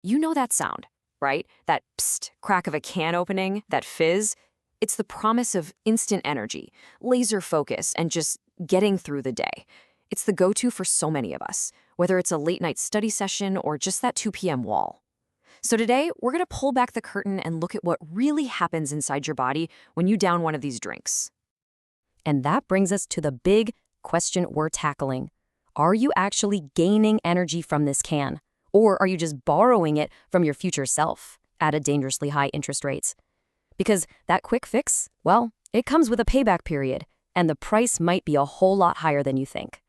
You know that sound, right? That psst crack of a can opening, that fizz. It's the promise of instant energy, laser focus, and just getting through the day. It's the go-to for so many of us, whether it's a late-night study session or just that 2 p.m. wall. So today, we're going to pull back the curtain and look at what really happens inside your body when you down one of these drinks. And that brings us to the big question we're tackling. Are you actually gaining energy from this can? Or are you just borrowing it from your future self at a dangerously high interest rates? Because that quick fix, well, it comes with a payback period, and the price might be a whole lot higher than you think.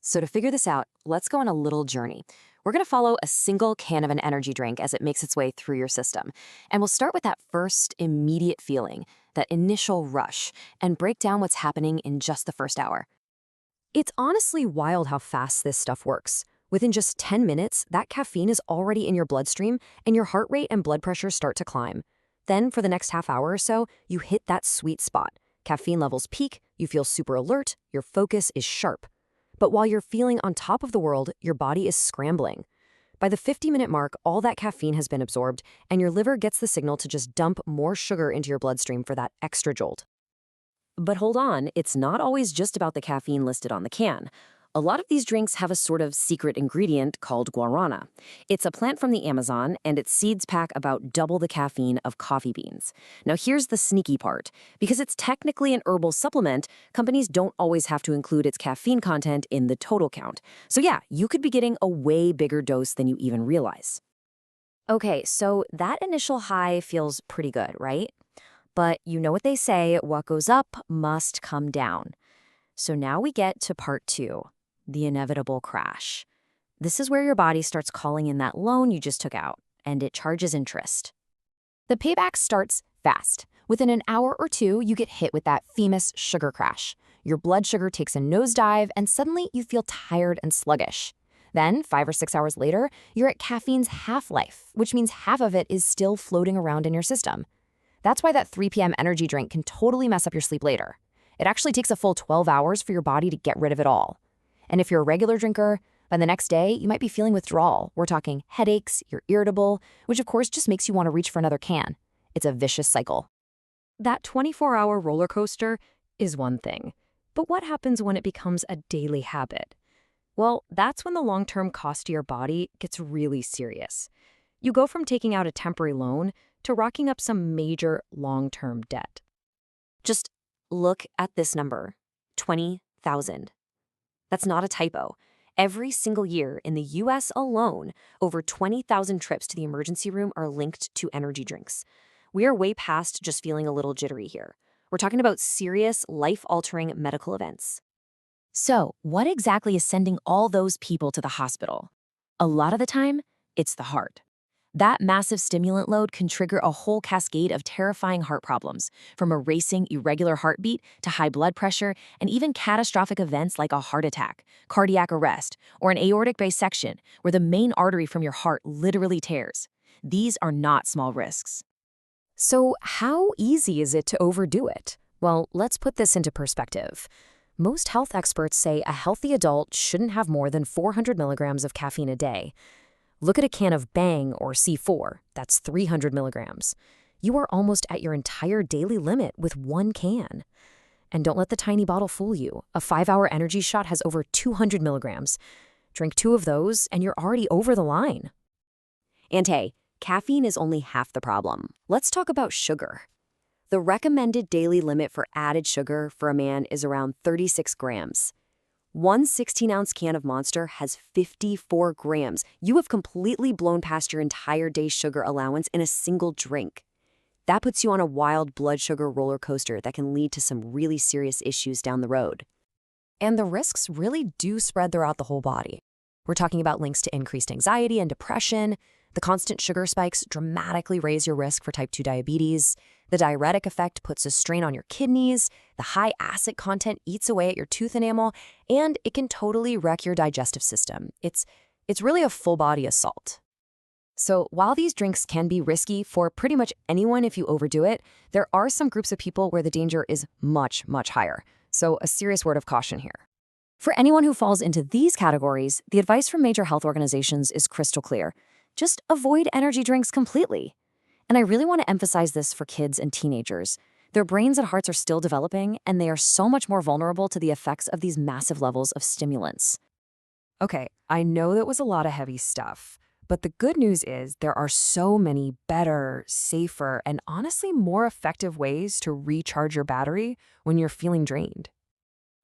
So to figure this out, let's go on a little journey. We're going to follow a single can of an energy drink as it makes its way through your system. And we'll start with that first immediate feeling, that initial rush, and break down what's happening in just the first hour. It's honestly wild how fast this stuff works. Within just 10 minutes, that caffeine is already in your bloodstream, and your heart rate and blood pressure start to climb. Then, for the next half hour or so, you hit that sweet spot. Caffeine levels peak, you feel super alert, your focus is sharp. But while you're feeling on top of the world, your body is scrambling. By the 50-minute mark, all that caffeine has been absorbed, and your liver gets the signal to just dump more sugar into your bloodstream for that extra jolt. But hold on, it's not always just about the caffeine listed on the can. A lot of these drinks have a sort of secret ingredient called guarana. It's a plant from the Amazon, and its seeds pack about double the caffeine of coffee beans. Now here's the sneaky part. Because it's technically an herbal supplement, companies don't always have to include its caffeine content in the total count. So yeah, you could be getting a way bigger dose than you even realize. Okay, so that initial high feels pretty good, right? But you know what they say, what goes up must come down. So now we get to part 2. The inevitable crash. This is where your body starts calling in that loan you just took out, and it charges interest. The payback starts fast. Within an hour or two, you get hit with that famous sugar crash. Your blood sugar takes a nosedive, and suddenly you feel tired and sluggish. Then, 5 or 6 hours later, you're at caffeine's half-life, which means half of it is still floating around in your system. That's why that 3 p.m. energy drink can totally mess up your sleep later. It actually takes a full 12 hours for your body to get rid of it all. And if you're a regular drinker, by the next day, you might be feeling withdrawal. We're talking headaches, you're irritable, which of course just makes you want to reach for another can. It's a vicious cycle. That 24-hour roller coaster is one thing. But what happens when it becomes a daily habit? Well, that's when the long-term cost to your body gets really serious. You go from taking out a temporary loan to racking up some major long-term debt. Just look at this number, 20,000. That's not a typo. Every single year in the US alone, over 20,000 trips to the emergency room are linked to energy drinks. We are way past just feeling a little jittery here. We're talking about serious, life-altering medical events. So, what exactly is sending all those people to the hospital? A lot of the time, it's the heart. That massive stimulant load can trigger a whole cascade of terrifying heart problems, from a racing, irregular heartbeat to high blood pressure, and even catastrophic events like a heart attack, cardiac arrest, or an aortic dissection, where the main artery from your heart literally tears. These are not small risks. So how easy is it to overdo it? Well, let's put this into perspective. Most health experts say a healthy adult shouldn't have more than 400 milligrams of caffeine a day. Look at a can of Bang or C4, that's 300 milligrams. You are almost at your entire daily limit with one can. And don't let the tiny bottle fool you. A 5-hour energy shot has over 200 milligrams. Drink 2 of those and you're already over the line. And hey, caffeine is only half the problem. Let's talk about sugar. The recommended daily limit for added sugar for a man is around 36 grams. One 16-ounce can of Monster has 54 grams. You have completely blown past your entire day's sugar allowance in a single drink. That puts you on a wild blood sugar roller coaster that can lead to some really serious issues down the road. And the risks really do spread throughout the whole body. We're talking about links to increased anxiety and depression. The constant sugar spikes dramatically raise your risk for type 2 diabetes. The diuretic effect puts a strain on your kidneys. The high acid content eats away at your tooth enamel, and it can totally wreck your digestive system. It's really a full-body assault. So while these drinks can be risky for pretty much anyone if you overdo it, there are some groups of people where the danger is much, much higher. So a serious word of caution here. For anyone who falls into these categories, the advice from major health organizations is crystal clear. Just avoid energy drinks completely. And I really want to emphasize this for kids and teenagers. Their brains and hearts are still developing, and they are so much more vulnerable to the effects of these massive levels of stimulants. Okay, I know that was a lot of heavy stuff, but the good news is there are so many better, safer, and honestly more effective ways to recharge your battery when you're feeling drained.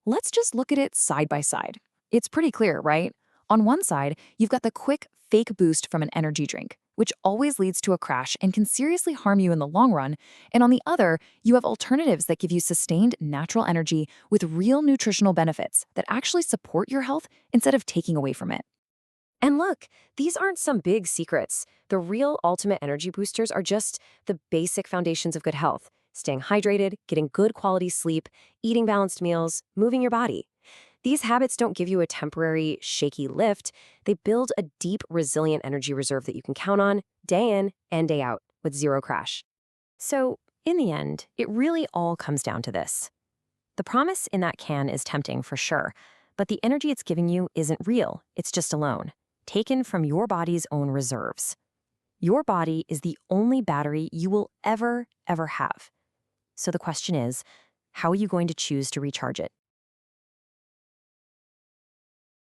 Let's just look at it side by side. It's pretty clear, right? On one side, you've got the quick, fake boost from an energy drink, which always leads to a crash and can seriously harm you in the long run. And on the other, you have alternatives that give you sustained natural energy with real nutritional benefits that actually support your health instead of taking away from it. And look, these aren't some big secrets. The real ultimate energy boosters are just the basic foundations of good health: staying hydrated, getting good quality sleep, eating balanced meals, moving your body. These habits don't give you a temporary, shaky lift. They build a deep, resilient energy reserve that you can count on day in and day out with zero crash. So, in the end, it really all comes down to this. The promise in that can is tempting for sure, but the energy it's giving you isn't real. It's just a loan, taken from your body's own reserves. Your body is the only battery you will ever have. So the question is, how are you going to choose to recharge it?